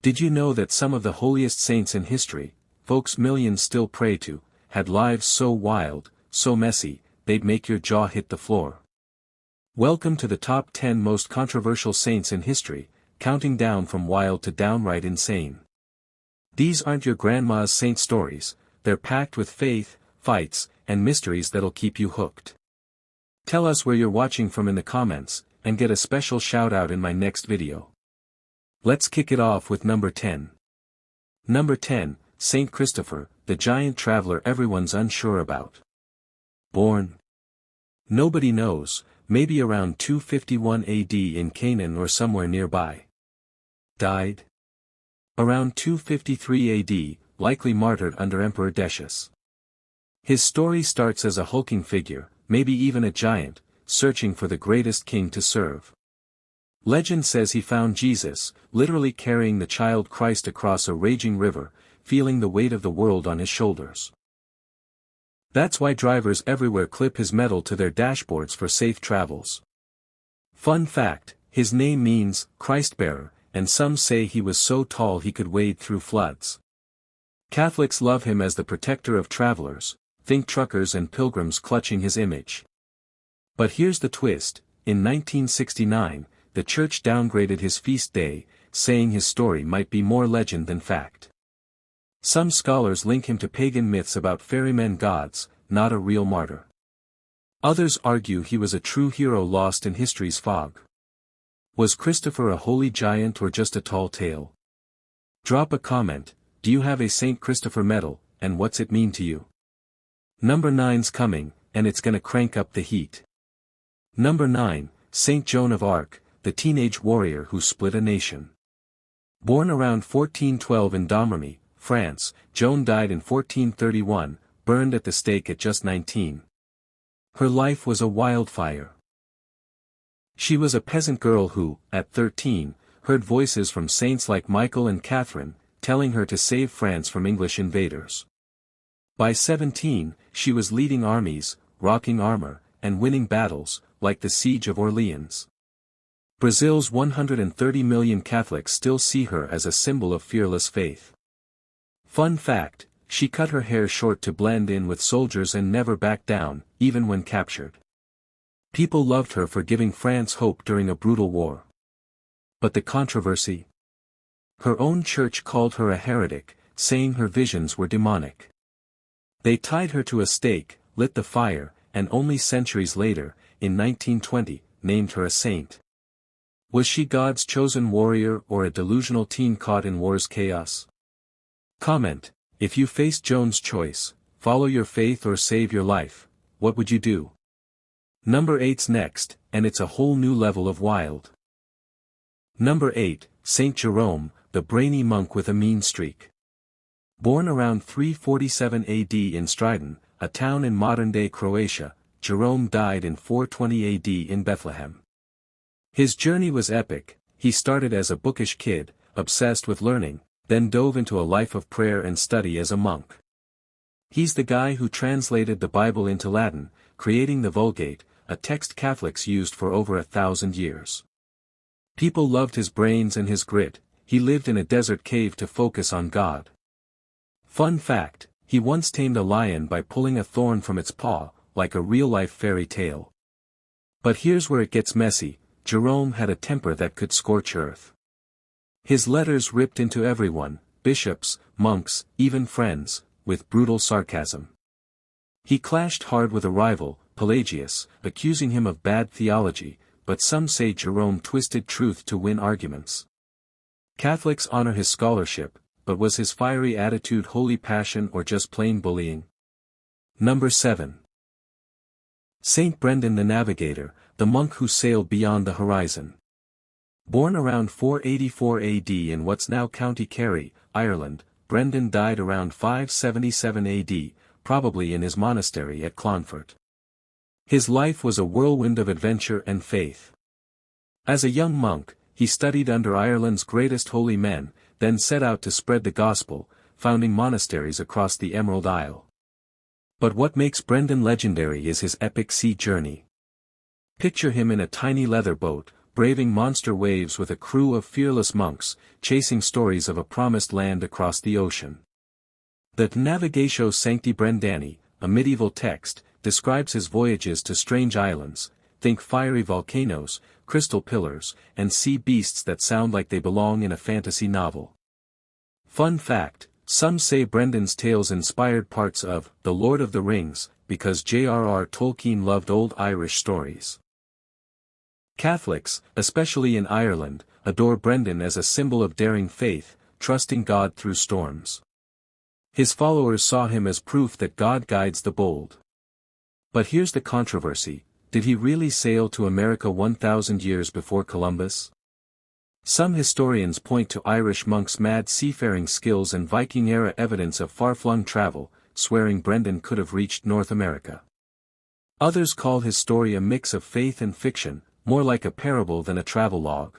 Did you know that some of the holiest saints in history, folks millions still pray to, had lives so wild, so messy, they'd make your jaw hit the floor? Welcome to the top 10 most controversial saints in history, counting down from wild to downright insane. These aren't your grandma's saint stories, they're packed with faith, fights, and mysteries that'll keep you hooked. Tell us where you're watching from in the comments, and get a special shout out in my next video. Let's kick it off with number 10. Number 10, Saint Christopher, the giant traveler everyone's unsure about. Born? Nobody knows, maybe around 251 AD in Canaan or somewhere nearby. Died? Around 253 AD, likely martyred under Emperor Decius. His story starts as a hulking figure, maybe even a giant, searching for the greatest king to serve. Legend says he found Jesus, literally carrying the child Christ across a raging river, feeling the weight of the world on his shoulders. That's why drivers everywhere clip his medal to their dashboards for safe travels. Fun fact, his name means Christ-bearer, and some say he was so tall he could wade through floods. Catholics love him as the protector of travelers, think truckers and pilgrims clutching his image. But here's the twist, in 1969, the church downgraded his feast day, saying his story might be more legend than fact. Some scholars link him to pagan myths about ferrymen gods, not a real martyr. Others argue he was a true hero lost in history's fog. Was Christopher a holy giant or just a tall tale? Drop a comment, do you have a St. Christopher medal, and what's it mean to you? Number 9's coming, and it's gonna crank up the heat. Number 9, Saint Joan of Arc, the teenage warrior who split a nation. Born around 1412 in Domremy, France, Joan died in 1431, burned at the stake at just 19. Her life was a wildfire. She was a peasant girl who, at 13, heard voices from saints like Michael and Catherine, telling her to save France from English invaders. By 17, she was leading armies, rocking armor, and winning battles, like the Siege of Orleans. Brazil's 130 million Catholics still see her as a symbol of fearless faith. Fun fact, she cut her hair short to blend in with soldiers and never backed down, even when captured. People loved her for giving France hope during a brutal war. But the controversy? Her own church called her a heretic, saying her visions were demonic. They tied her to a stake, lit the fire, and only centuries later, in 1920, named her a saint. Was she God's chosen warrior or a delusional teen caught in war's chaos? Comment, if you faced Joan's choice, follow your faith or save your life, what would you do? Number 8's next, and it's a whole new level of wild. Number 8, Saint Jerome, the brainy monk with a mean streak. Born around 347 AD in Stridon, a town in modern-day Croatia, Jerome died in 420 AD in Bethlehem. His journey was epic. He started as a bookish kid, obsessed with learning, then dove into a life of prayer and study as a monk. He's the guy who translated the Bible into Latin, creating the Vulgate, a text Catholics used for over 1,000 years. People loved his brains and his grit. He lived in a desert cave to focus on God. Fun fact, he once tamed a lion by pulling a thorn from its paw, like a real-life fairy tale. But here's where it gets messy. Jerome had a temper that could scorch earth. His letters ripped into everyone, bishops, monks, even friends, with brutal sarcasm. He clashed hard with a rival, Pelagius, accusing him of bad theology, but some say Jerome twisted truth to win arguments. Catholics honor his scholarship, but was his fiery attitude holy passion or just plain bullying? Number 7. Saint Brendan the Navigator, the monk who sailed beyond the horizon. Born around 484 AD in what's now County Kerry, Ireland, Brendan died around 577 AD, probably in his monastery at Clonfert. His life was a whirlwind of adventure and faith. As a young monk, he studied under Ireland's greatest holy men, then set out to spread the gospel, founding monasteries across the Emerald Isle. But what makes Brendan legendary is his epic sea journey. Picture him in a tiny leather boat, braving monster waves with a crew of fearless monks, chasing stories of a promised land across the ocean. The Navigatio Sancti Brendani, a medieval text, describes his voyages to strange islands, think fiery volcanoes, crystal pillars, and sea beasts that sound like they belong in a fantasy novel. Fun fact, some say Brendan's tales inspired parts of The Lord of the Rings, because J.R.R. Tolkien loved old Irish stories. Catholics, especially in Ireland, adore Brendan as a symbol of daring faith, trusting God through storms. His followers saw him as proof that God guides the bold. But here's the controversy: did he really sail to America 1,000 years before Columbus? Some historians point to Irish monks' mad seafaring skills and Viking-era evidence of far-flung travel, swearing Brendan could have reached North America. Others call his story a mix of faith and fiction, more like a parable than a travelogue.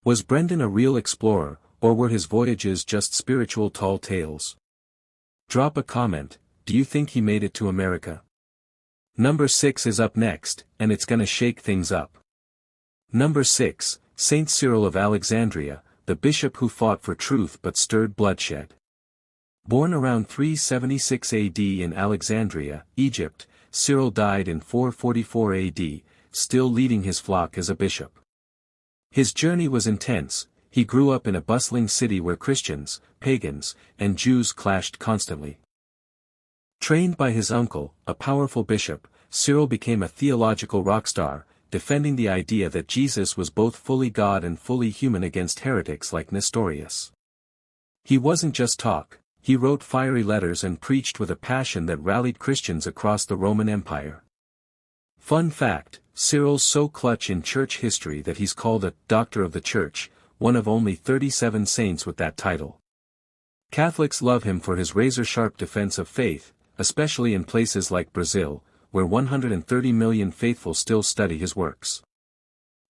Was Brendan a real explorer, or were his voyages just spiritual tall tales? Drop a comment, do you think he made it to America? Number 6 is up next, and it's gonna shake things up. Number 6, Saint Cyril of Alexandria, the bishop who fought for truth but stirred bloodshed. Born around 376 AD in Alexandria, Egypt, Cyril died in 444 AD, still leading his flock as a bishop. His journey was intense. He grew up in a bustling city where Christians, pagans, and Jews clashed constantly. Trained by his uncle, a powerful bishop, Cyril became a theological rock star, defending the idea that Jesus was both fully God and fully human against heretics like Nestorius. He wasn't just talk, he wrote fiery letters and preached with a passion that rallied Christians across the Roman Empire. Fun fact, Cyril's so clutch in church history that he's called a Doctor of the Church, one of only 37 saints with that title. Catholics love him for his razor-sharp defense of faith, especially in places like Brazil, where 130 million faithful still study his works.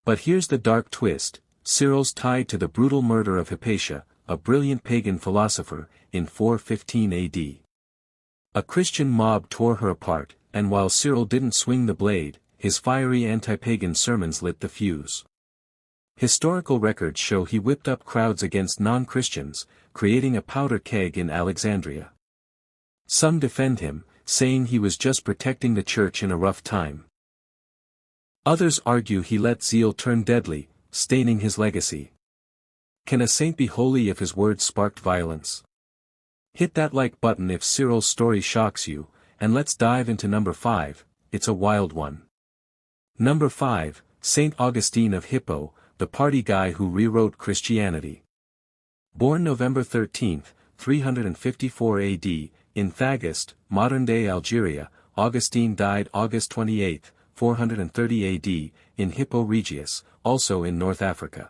But here's the dark twist: Cyril's tied to the brutal murder of Hypatia, a brilliant pagan philosopher, in 415 AD. A Christian mob tore her apart, and while Cyril didn't swing the blade, his fiery anti-pagan sermons lit the fuse. Historical records show he whipped up crowds against non-Christians, creating a powder keg in Alexandria. Some defend him, saying he was just protecting the church in a rough time. Others argue he let zeal turn deadly, staining his legacy. Can a saint be holy if his words sparked violence? Hit that like button if Cyril's story shocks you, and let's dive into number 5, it's a wild one. Number 5, Saint Augustine of Hippo, the party guy who rewrote Christianity. Born November 13, 354 AD, in Thagast, modern-day Algeria, Augustine died August 28, 430 AD, in Hippo Regius, also in North Africa.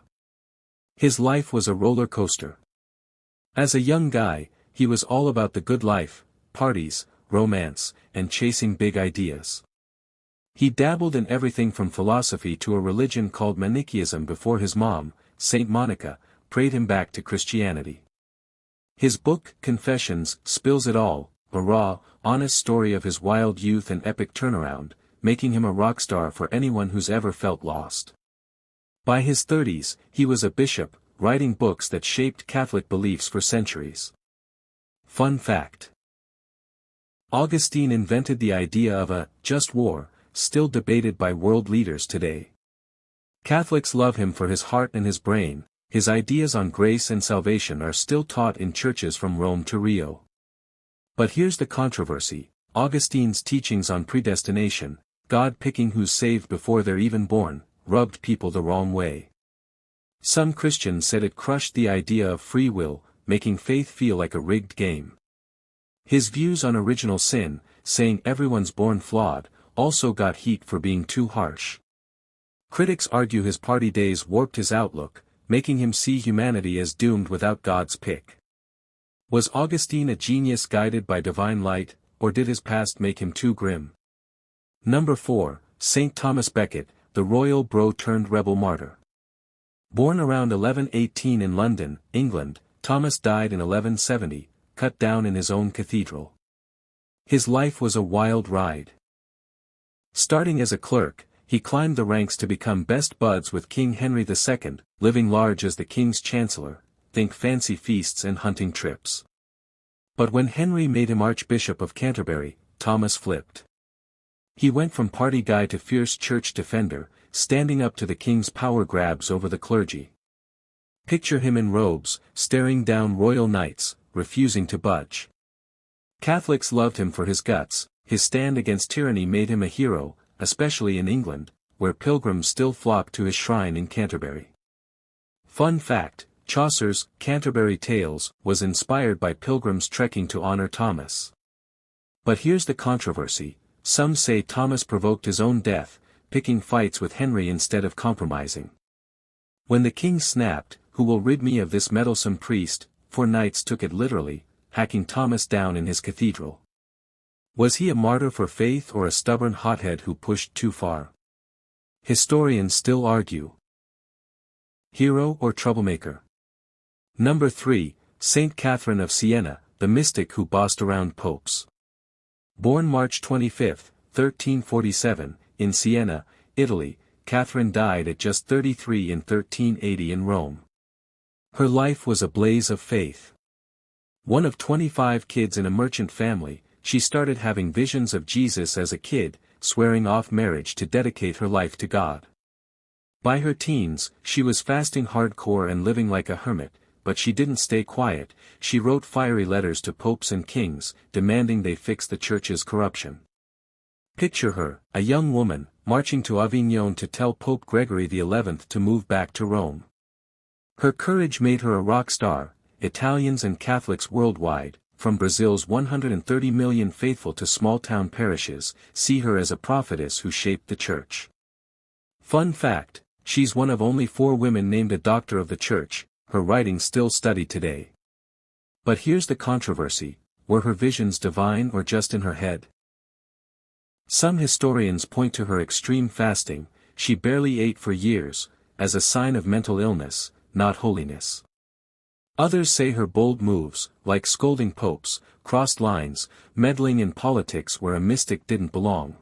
His life was a roller coaster. As a young guy, he was all about the good life, parties, romance, and chasing big ideas. He dabbled in everything from philosophy to a religion called Manichaeism before his mom, Saint Monica, prayed him back to Christianity. His book, Confessions, spills it all, a raw, honest story of his wild youth and epic turnaround, making him a rock star for anyone who's ever felt lost. By his 30s, he was a bishop, writing books that shaped Catholic beliefs for centuries. Fun fact: Augustine invented the idea of a just war, still debated by world leaders today. Catholics love him for his heart and his brain. His ideas on grace and salvation are still taught in churches from Rome to Rio. But here's the controversy: Augustine's teachings on predestination, God picking who's saved before they're even born, rubbed people the wrong way. Some Christians said it crushed the idea of free will, making faith feel like a rigged game. His views on original sin, saying everyone's born flawed, also got heat for being too harsh. Critics argue his party days warped his outlook, making him see humanity as doomed without God's pick. Was Augustine a genius guided by divine light, or did his past make him too grim? Number 4, Saint Thomas Beckett, the royal bro-turned-rebel martyr. Born around 1118 in London, England, Thomas died in 1170, cut down in his own cathedral. His life was a wild ride. Starting as a clerk, he climbed the ranks to become best buds with King Henry II, living large as the king's chancellor, think fancy feasts and hunting trips. But when Henry made him Archbishop of Canterbury, Thomas flipped. He went from party guy to fierce church defender, standing up to the king's power grabs over the clergy. Picture him in robes, staring down royal knights, refusing to budge. Catholics loved him for his guts. His stand against tyranny made him a hero, especially in England, where pilgrims still flock to his shrine in Canterbury. Fun fact, Chaucer's Canterbury Tales was inspired by pilgrims trekking to honor Thomas. But here's the controversy: some say Thomas provoked his own death, picking fights with Henry instead of compromising. When the king snapped, "Who will rid me of this meddlesome priest?" 4 knights took it literally, hacking Thomas down in his cathedral. Was he a martyr for faith or a stubborn hothead who pushed too far? Historians still argue. Hero or troublemaker? Number 3, Saint Catherine of Sienna, the mystic who bossed around popes. Born March 25, 1347, in Siena, Italy, Catherine died at just 33 in 1380 in Rome. Her life was a blaze of faith. One of 25 kids in a merchant family, she started having visions of Jesus as a kid, swearing off marriage to dedicate her life to God. By her teens, she was fasting hardcore and living like a hermit, but she didn't stay quiet. She wrote fiery letters to popes and kings, demanding they fix the church's corruption. Picture her, a young woman, marching to Avignon to tell Pope Gregory XI to move back to Rome. Her courage made her a rock star. Italians and Catholics worldwide, from Brazil's 130 million faithful to small-town parishes, see her as a prophetess who shaped the church. Fun fact, she's one of only 4 women named a doctor of the church, her writings still studied today. But here's the controversy: were her visions divine or just in her head? Some historians point to her extreme fasting, she barely ate for years, as a sign of mental illness, not holiness. Others say her bold moves, like scolding popes, crossed lines, meddling in politics where a mystic didn't belong.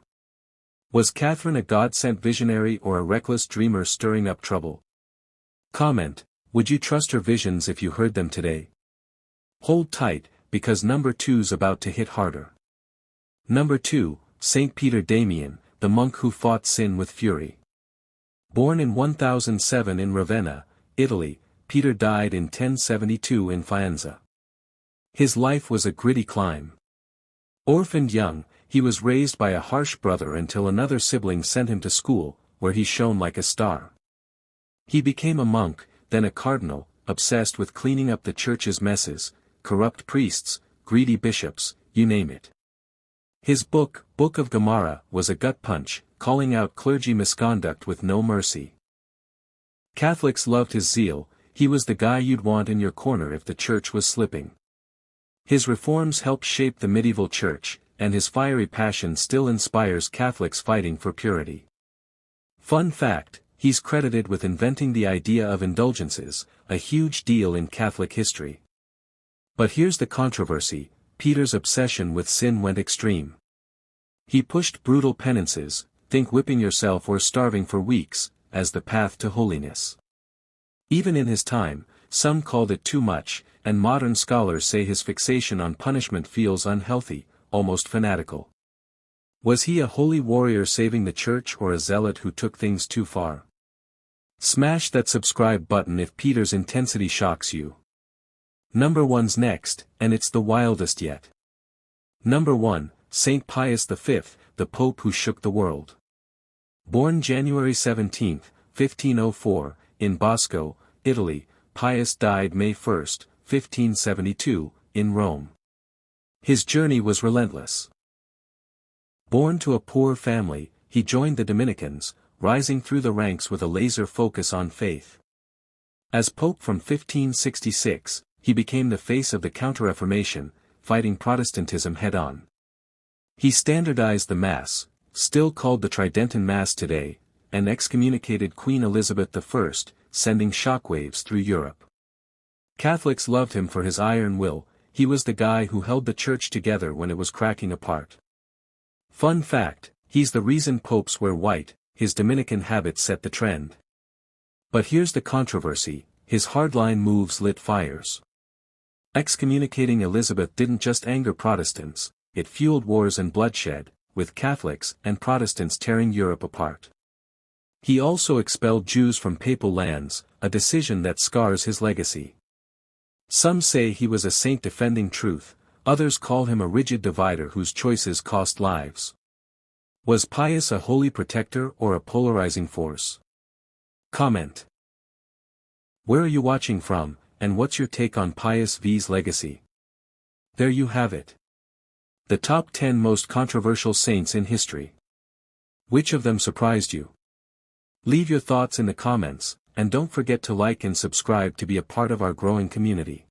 Was Catherine a God-sent visionary or a reckless dreamer stirring up trouble? Comment: would you trust her visions if you heard them today? Hold tight, because number 2's about to hit harder. Number 2, Saint Peter Damian, the monk who fought sin with fury. Born in 1007 in Ravenna, Italy, Peter died in 1072 in Faenza. His life was a gritty climb. Orphaned young, he was raised by a harsh brother until another sibling sent him to school, where he shone like a star. He became a monk, then a cardinal, obsessed with cleaning up the church's messes, corrupt priests, greedy bishops, you name it. His Book of Gomorrah, was a gut punch, calling out clergy misconduct with no mercy. Catholics loved his zeal. He was the guy you'd want in your corner if the church was slipping. His reforms helped shape the medieval church, and his fiery passion still inspires Catholics fighting for purity. Fun fact, he's credited with inventing the idea of indulgences, a huge deal in Catholic history. But here's the controversy: Peter's obsession with sin went extreme. He pushed brutal penances, think whipping yourself or starving for weeks, as the path to holiness. Even in his time, some called it too much, and modern scholars say his fixation on punishment feels unhealthy, almost fanatical. Was he a holy warrior saving the church or a zealot who took things too far? Smash that subscribe button if Peter's intensity shocks you. Number 1's next, and it's the wildest yet. Number 1, Saint Pius V, the Pope who shook the world. Born January 17, 1504, in Bosco, Italy, Pius died May 1, 1572, in Rome. His journey was relentless. Born to a poor family, he joined the Dominicans, rising through the ranks with a laser focus on faith. As Pope from 1566, he became the face of the Counter-Reformation, fighting Protestantism head-on. He standardized the Mass, still called the Tridentan Mass today, and excommunicated Queen Elizabeth I, sending shockwaves through Europe. Catholics loved him for his iron will. He was the guy who held the church together when it was cracking apart. Fun fact, he's the reason popes wear white. his Dominican habits set the trend. But here's the controversy, his hardline moves lit fires. Excommunicating Elizabeth didn't just anger Protestants, it fueled wars and bloodshed, with Catholics and Protestants tearing Europe apart. He also expelled Jews from papal lands, a decision that scars his legacy. Some say he was a saint defending truth, others call him a rigid divider whose choices cost lives. Was Pius a holy protector or a polarizing force? Comment. Where are you watching from, and what's your take on Pius V's legacy? There you have it. The top 10 most controversial saints in history. Which of them surprised you? Leave your thoughts in the comments, and don't forget to like and subscribe to be a part of our growing community.